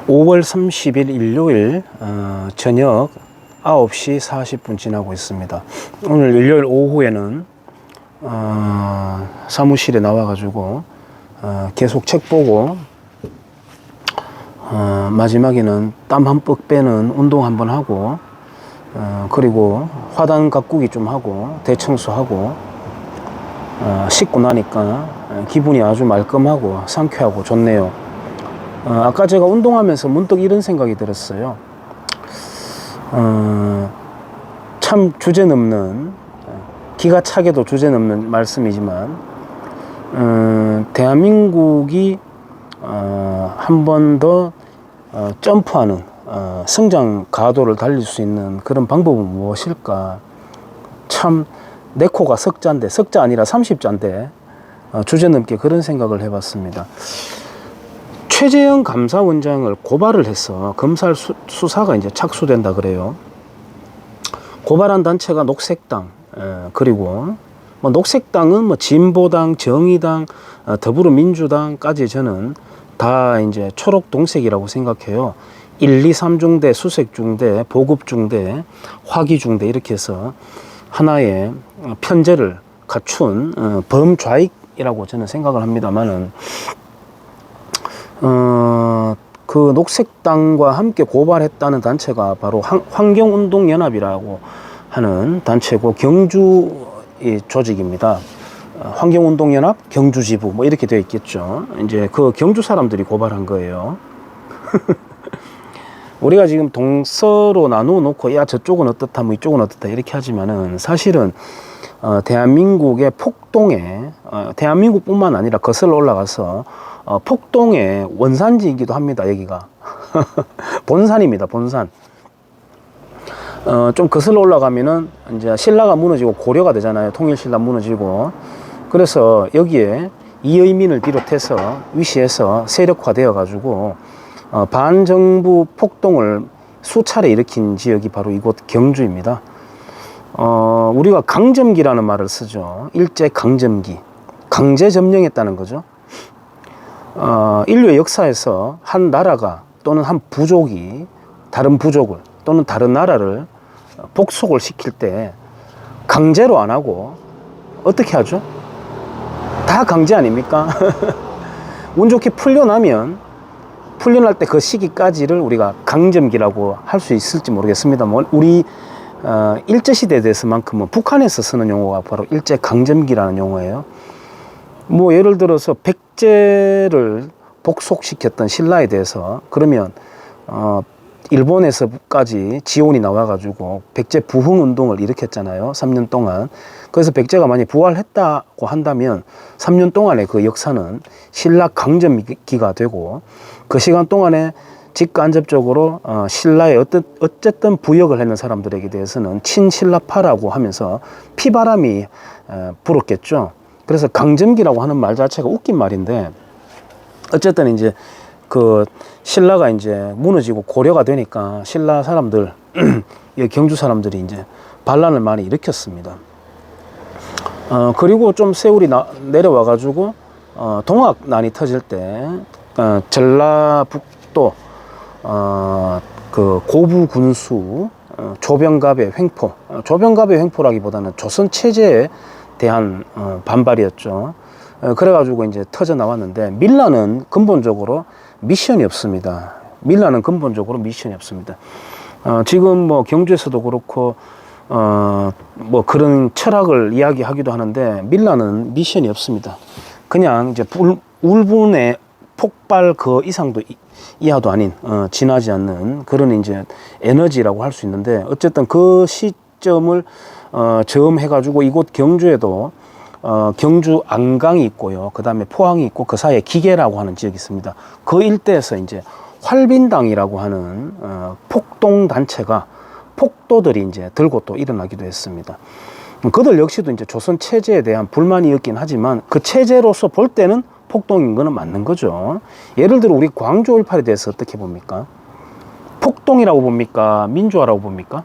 5월 30일 일요일 저녁 9시 40분 지나고 있습니다. 오늘 일요일 오후에는 사무실에 나와가지고 계속 책 보고 마지막에는 땀 한뻑 빼는 운동 한번 하고 그리고 화단 가꾸기 좀 하고 대청소하고 씻고 나니까 기분이 아주 말끔하고 상쾌하고 좋네요. 아까 제가 운동하면서 문득 이런 생각이 들었어요. 참 주제넘는, 기가 차게도 주제넘는 말씀이지만 대한민국이 한 번 더 점프하는 성장 가도를 달릴 수 있는 그런 방법은 무엇일까? 참 내 코가 석자 아니라 30자인데 주제넘게 그런 생각을 해봤습니다. 최재형 감사원장을 고발을 해서 검찰 수사가 이제 착수된다 그래요. 고발한 단체가 녹색당, 그리고 뭐 녹색당은 뭐 진보당, 정의당, 더불어민주당까지 저는 다 이제 초록동색이라고 생각해요. 1, 2, 3중대, 수색중대, 보급중대, 화기중대 이렇게 해서 하나의 편제를 갖춘 범좌익이라고 저는 생각을 합니다만은 그 녹색당과 함께 고발했다는 단체가 바로 환경운동연합이라고 하는 단체고 경주의 조직입니다. 환경운동연합 경주지부 뭐 이렇게 되어 있겠죠. 이제 그 경주 사람들이 고발한 거예요. 우리가 지금 동서로 나누어 놓고 야 저쪽은 어떻다 뭐 이쪽은 어떻다 이렇게 하지만은 사실은 대한민국의 폭동에 대한민국뿐만 아니라 거슬러 올라가서 폭동의 원산지이기도 합니다. 여기가 본산입니다. 본산. 좀 거슬러 올라가면은 이제 신라가 무너지고 고려가 되잖아요. 통일신라 무너지고. 그래서 여기에 이의민을 비롯해서 위시에서 세력화되어 가지고 반정부 폭동을 수차례 일으킨 지역이 바로 이곳 경주입니다. 우리가 강점기라는 말을 쓰죠. 일제 강점기. 강제 점령했다는 거죠. 인류의 역사에서 한 나라가 또는 한 부족이 다른 부족을 또는 다른 나라를 복속을 시킬 때 강제로 안 하고 어떻게 하죠? 다 강제 아닙니까? 운 좋게 풀려날 때 그 시기까지를 우리가 강점기라고 할 수 있을지 모르겠습니다. 우리 일제시대에 대해서만큼은 북한에서 쓰는 용어가 바로 일제강점기라는 용어예요. 뭐 예를 들어서 백제를 복속시켰던 신라에 대해서 그러면 일본에서까지 지원이 나와가지고 백제 부흥운동을 일으켰잖아요. 3년 동안. 그래서 백제가 만약 부활했다고 한다면 3년 동안의 그 역사는 신라 강점기가 되고 그 시간 동안에 직간접적으로 신라에 어쨌든 부역을 했는 사람들에게 대해서는 친신라파라고 하면서 피바람이 불었겠죠. 그래서 강점기라고 하는 말 자체가 웃긴 말인데 어쨌든 이제 그 신라가 이제 무너지고 고려가 되니까 신라 사람들 경주 사람들이 이제 반란을 많이 일으켰습니다. 그리고 좀 세월이 내려와 가지고 동학난이 터질 때 전라북도 그 고부 군수 조병갑의 횡포, 조병갑의 횡포라기보다는 조선 체제에 대한 반발이었죠. 그래가지고 이제 터져 나왔는데 밀라는 근본적으로 미션이 없습니다. 밀라는 근본적으로 미션이 없습니다. 지금 뭐 경주에서도 그렇고 뭐 그런 철학을 이야기하기도 하는데 밀라는 미션이 없습니다. 그냥 이제 울분의 폭발 그 이상도 이하도 아닌 지나지 않는 그런 이제 에너지라고 할 수 있는데 어쨌든 그 시점을 저음해가지고 이곳 경주에도 경주 안강이 있고요. 그 다음에 포항이 있고 그 사이에 기계라고 하는 지역이 있습니다. 그 일대에서 이제 활빈당이라고 하는 폭동 단체가 폭도들이 이제 들고 또 일어나기도 했습니다. 그들 역시도 이제 조선 체제에 대한 불만이었긴 하지만 그 체제로서 볼 때는 폭동인 거는 맞는 거죠. 예를 들어 우리 광주 5.18에 대해서 어떻게 봅니까? 폭동이라고 봅니까? 민주화라고 봅니까?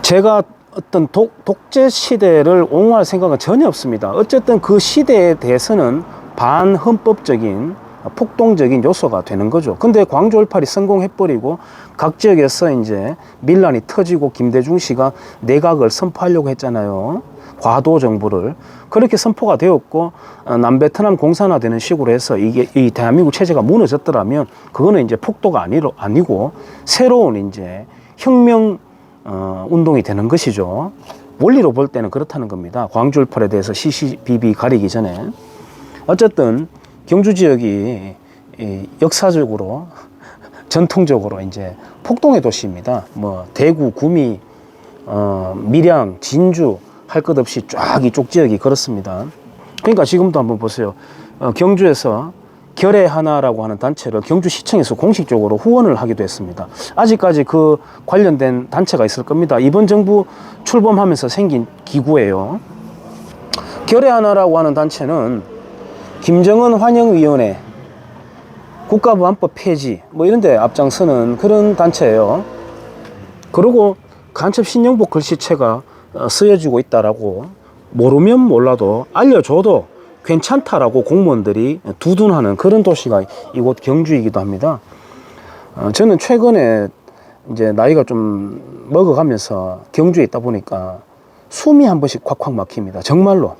제가 어떤 독재 시대를 옹호할 생각은 전혀 없습니다. 어쨌든 그 시대에 대해서는 반헌법적인 폭동적인 요소가 되는 거죠. 근데 광주 5.18이 성공해버리고 각 지역에서 이제 밀란이 터지고 김대중 씨가 내각을 선포하려고 했잖아요. 과도 정부를. 그렇게 선포가 되었고 남베트남 공산화되는 식으로 해서 이게 이 대한민국 체제가 무너졌더라면 그거는 이제 폭도가 아니고 새로운 이제 혁명 운동이 되는 것이죠. 원리로 볼 때는 그렇다는 겁니다. 광주 5.18에 대해서 시시비비 가리기 전에. 어쨌든 경주 지역이 역사적으로 전통적으로 이제 폭동의 도시입니다. 뭐 대구, 구미, 밀양, 진주 할 것 없이 쫙 이쪽 지역이 그렇습니다. 그러니까 지금도 한번 보세요. 경주에서 결의 하나라고 하는 단체를 경주시청에서 공식적으로 후원을 하기도 했습니다. 아직까지 그 관련된 단체가 있을 겁니다. 이번 정부 출범하면서 생긴 기구예요. 결의 하나라고 하는 단체는 김정은 환영위원회, 국가부 안법 폐지 뭐 이런 데 앞장서는 그런 단체예요. 그리고 간첩 신영복 글씨체가 쓰여지고 있다라고 모르면 몰라도 알려줘도 괜찮다라고 공무원들이 두둔하는 그런 도시가 이곳 경주이기도 합니다. 저는 최근에 이제 나이가 좀 먹어가면서 경주에 있다 보니까 숨이 한 번씩 콱콱 막힙니다. 정말로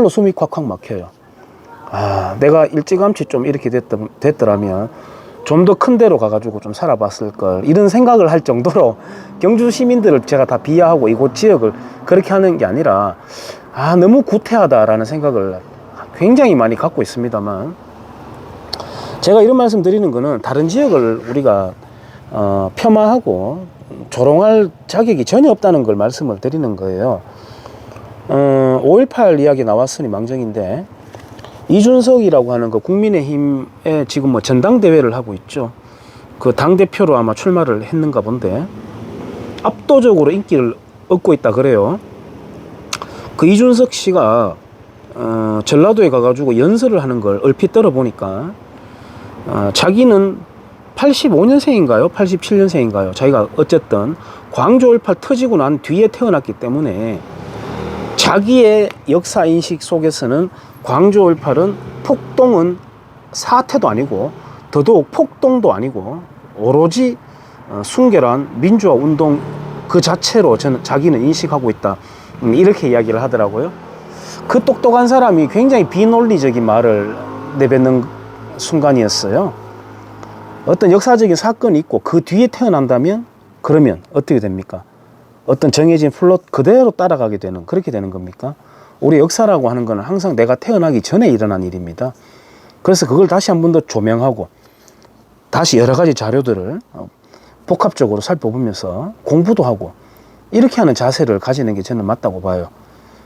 숨이 콱콱 막혀요. 내가 일찌감치 좀 이렇게 됐더라면 좀 더 큰 데로 가가지고 좀 살아봤을 걸, 이런 생각을 할 정도로 경주 시민들을 제가 다 비하하고 이곳 지역을 그렇게 하는 게 아니라 너무 구태하다라는 생각을 굉장히 많이 갖고 있습니다만, 제가 이런 말씀 드리는 거는 다른 지역을 우리가 폄하하고 조롱할 자격이 전혀 없다는 걸 말씀을 드리는 거예요. 5.18 이야기 나왔으니 망정인데, 이준석이라고 하는 그 국민의힘에 지금 뭐 전당대회를 하고 있죠. 그 당대표로 아마 출마를 했는가 본데 압도적으로 인기를 얻고 있다 그래요. 그 이준석 씨가 전라도에 가가지고 연설을 하는 걸 얼핏 들어보니까 자기는 85년생인가요? 87년생인가요? 자기가 어쨌든 광주 5.18 터지고 난 뒤에 태어났기 때문에 자기의 역사인식 속에서는 광주 5.18은 폭동은 사태도 아니고 더더욱 폭동도 아니고 오로지 순결한 민주화 운동 그 자체로 자기는 인식하고 있다, 이렇게 이야기를 하더라고요. 그 똑똑한 사람이 굉장히 비논리적인 말을 내뱉는 순간이었어요. 어떤 역사적인 사건이 있고 그 뒤에 태어난다면 그러면 어떻게 됩니까? 어떤 정해진 플롯 그대로 따라가게 되는, 그렇게 되는 겁니까? 우리 역사라고 하는 것은 항상 내가 태어나기 전에 일어난 일입니다. 그래서 그걸 다시 한 번 더 조명하고 다시 여러 가지 자료들을 복합적으로 살펴보면서 공부도 하고 이렇게 하는 자세를 가지는 게 저는 맞다고 봐요.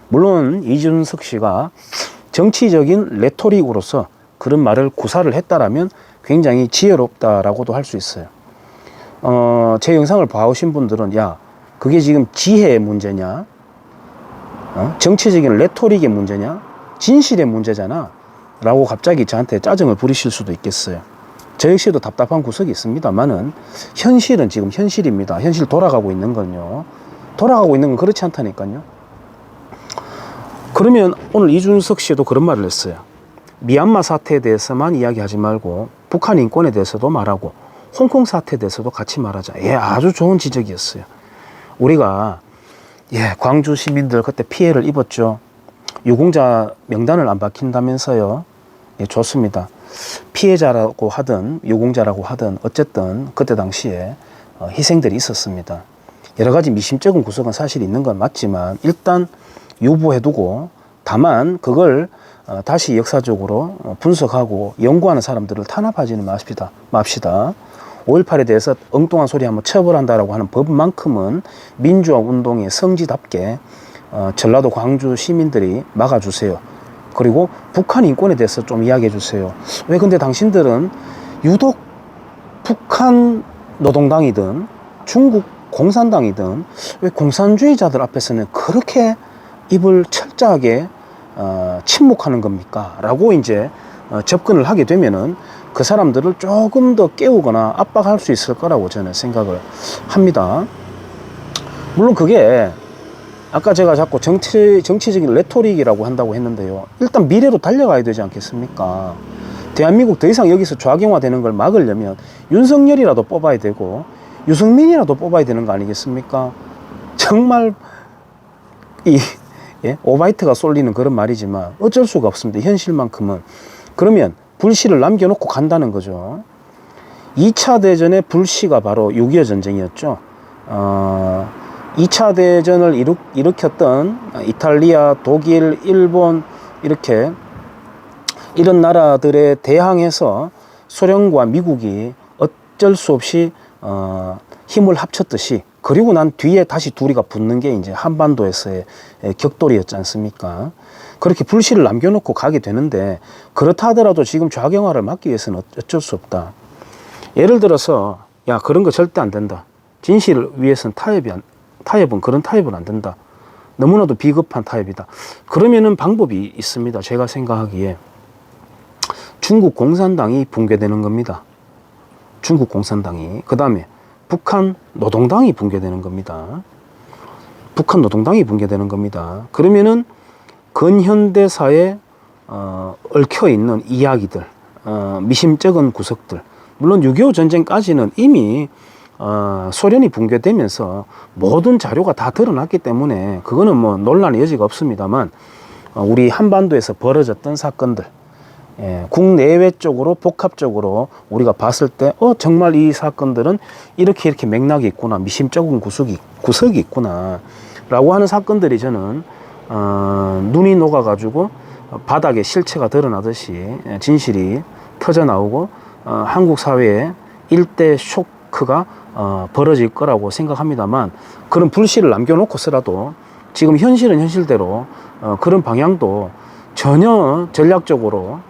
물론 이준석 씨가 정치적인 레토릭으로서 그런 말을 구사를 했다라면 굉장히 지혜롭다라고도 할 수 있어요. 제 영상을 봐오신 분들은 그게 지금 지혜의 문제냐, 정치적인 레토릭의 문제냐, 진실의 문제잖아 라고 갑자기 저한테 짜증을 부리실 수도 있겠어요. 저 역시도 답답한 구석이 있습니다만은 현실은 지금 현실입니다. 현실 돌아가고 있는 건요, 돌아가고 있는 건 그렇지 않다니까요. 그러면 오늘 이준석 씨도 그런 말을 했어요. 미얀마 사태에 대해서만 이야기하지 말고 북한 인권에 대해서도 말하고 홍콩 사태에 대해서도 같이 말하자. 아주 좋은 지적이었어요. 우리가 광주 시민들 그때 피해를 입었죠. 유공자 명단을 안 밝힌다면서요. 좋습니다. 피해자라고 하든 유공자라고 하든 어쨌든 그때 당시에 희생들이 있었습니다. 여러 가지 미심쩍은 구석은 사실 있는 건 맞지만 일단 유보해두고, 다만 그걸 다시 역사적으로 분석하고 연구하는 사람들을 탄압하지는 맙시다. 5.18에 대해서 엉뚱한 소리 한번 처벌한다라고 하는 법만큼은 민주화 운동의 성지답게 전라도 광주 시민들이 막아주세요. 그리고 북한 인권에 대해서 좀 이야기해 주세요. 왜 근데 당신들은 유독 북한 노동당이든 중국 공산당이든 왜 공산주의자들 앞에서는 그렇게 입을 철저하게 침묵하는 겁니까? 라고 이제 접근을 하게 되면은 그 사람들을 조금 더 깨우거나 압박할 수 있을 거라고 저는 생각을 합니다. 물론 그게 아까 제가 자꾸 정치적인 레토릭이라고 한다고 했는데요. 일단 미래로 달려가야 되지 않겠습니까? 대한민국 더 이상 여기서 좌경화되는 걸 막으려면 윤석열이라도 뽑아야 되고 유승민이라도 뽑아야 되는 거 아니겠습니까? 정말 예? 오바이트가 쏠리는 그런 말이지만 어쩔 수가 없습니다. 현실만큼은. 그러면 불씨를 남겨놓고 간다는 거죠. 2차 대전의 불씨가 바로 6.25 전쟁이었죠. 2차 대전을 일으켰던 이탈리아, 독일, 일본 이렇게 이런 나라들에 대항해서 소련과 미국이 어쩔 수 없이 힘을 합쳤듯이, 그리고 난 뒤에 다시 둘이가 붙는 게 이제 한반도에서의 격돌이었지 않습니까? 그렇게 불씨를 남겨놓고 가게 되는데, 그렇다 하더라도 지금 좌경화를 막기 위해서는 어쩔 수 없다. 예를 들어서 야, 그런 거 절대 안 된다. 진실을 위해서는 그런 타협은 안 된다. 너무나도 비겁한 타협이다. 그러면은 방법이 있습니다. 제가 생각하기에 중국 공산당이 붕괴되는 겁니다. 중국 공산당이. 그 다음에 북한 노동당이 붕괴되는 겁니다. 북한 노동당이 붕괴되는 겁니다. 그러면은 근현대사에 얽혀있는 이야기들, 미심쩍은 구석들, 물론 6.25 전쟁까지는 이미 소련이 붕괴되면서 모든 자료가 다 드러났기 때문에 그거는 뭐 논란의 여지가 없습니다만, 우리 한반도에서 벌어졌던 사건들, 국내외 쪽으로 복합적으로 우리가 봤을 때 정말 이 사건들은 이렇게 맥락이 있구나, 미심쩍은 구석이 있구나 라고 하는 사건들이 저는 눈이 녹아가지고 바닥에 실체가 드러나듯이 진실이 터져나오고 한국 사회에 일대 쇼크가 벌어질 거라고 생각합니다만, 그런 불씨를 남겨놓고서라도 지금 현실은 현실대로 그런 방향도 전혀 전략적으로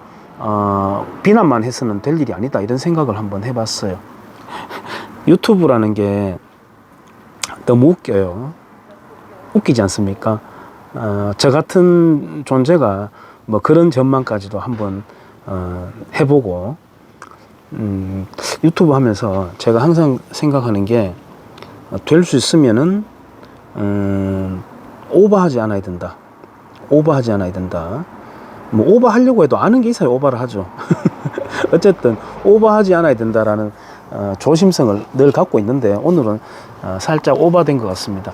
비난만 해서는 될 일이 아니다, 이런 생각을 한번 해봤어요. 유튜브라는 게 너무 웃겨요. 웃기지 않습니까? 저 같은 존재가 뭐 그런 전망까지도 한번 해보고, 유튜브 하면서 제가 항상 생각하는 게, 될 수 있으면은 오버하지 않아야 된다. 오버하지 않아야 된다. 뭐 오버하려고 해도 아는 게 있어야 오버를 하죠. 어쨌든 오버하지 않아야 된다라는 조심성을 늘 갖고 있는데, 오늘은 살짝 오버된 것 같습니다.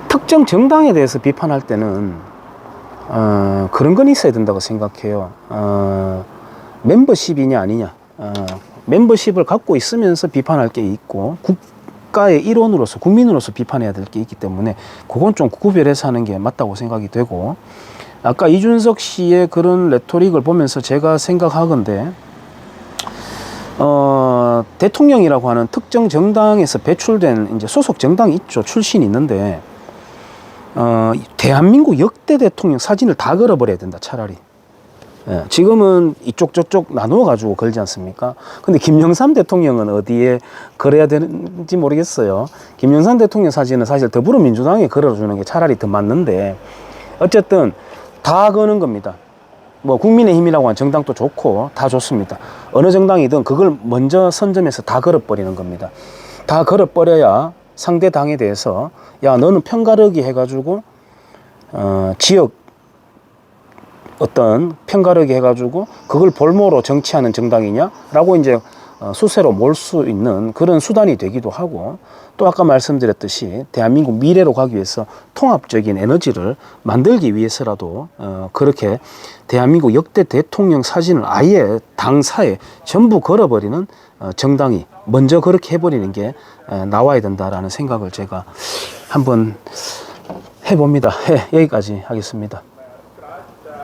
특정 정당에 대해서 비판할 때는 그런 건 있어야 된다고 생각해요. 멤버십이냐 아니냐. 멤버십을 갖고 있으면서 비판할 게 있고, 국가의 일원으로서, 국민으로서 비판해야 될 게 있기 때문에 그건 좀 구별해서 하는 게 맞다고 생각이 되고, 아까 이준석 씨의 그런 레토릭을 보면서 제가 생각하건대, 대통령이라고 하는 특정 정당에서 배출된 이제 소속 정당이 있죠. 출신이 있는데, 대한민국 역대 대통령 사진을 다 걸어버려야 된다, 차라리. 예, 지금은 이쪽 저쪽 나누어 가지고 걸지 않습니까? 근데 김영삼 대통령은 어디에 걸어야 되는지 모르겠어요. 김영삼 대통령 사진은 사실 더불어민주당에 걸어주는 게 차라리 더 맞는데, 어쨌든 다 거는 겁니다. 뭐 국민의힘이라고 하는 정당도 좋고 다 좋습니다. 어느 정당이든 그걸 먼저 선점해서 다 걸어버리는 겁니다. 다 걸어버려야 상대 당에 대해서, 야, 너는 편가르기 해가지고 지역 어떤 편가르기 해가지고 그걸 볼모로 정치하는 정당이냐 라고 이제 수세로 몰 수 있는 그런 수단이 되기도 하고, 또 아까 말씀드렸듯이 대한민국 미래로 가기 위해서 통합적인 에너지를 만들기 위해서라도 그렇게 대한민국 역대 대통령 사진을 아예 당사에 전부 걸어버리는 정당이 먼저 그렇게 해버리는 게 나와야 된다라는 생각을 제가 한번 해봅니다. 여기까지 하겠습니다.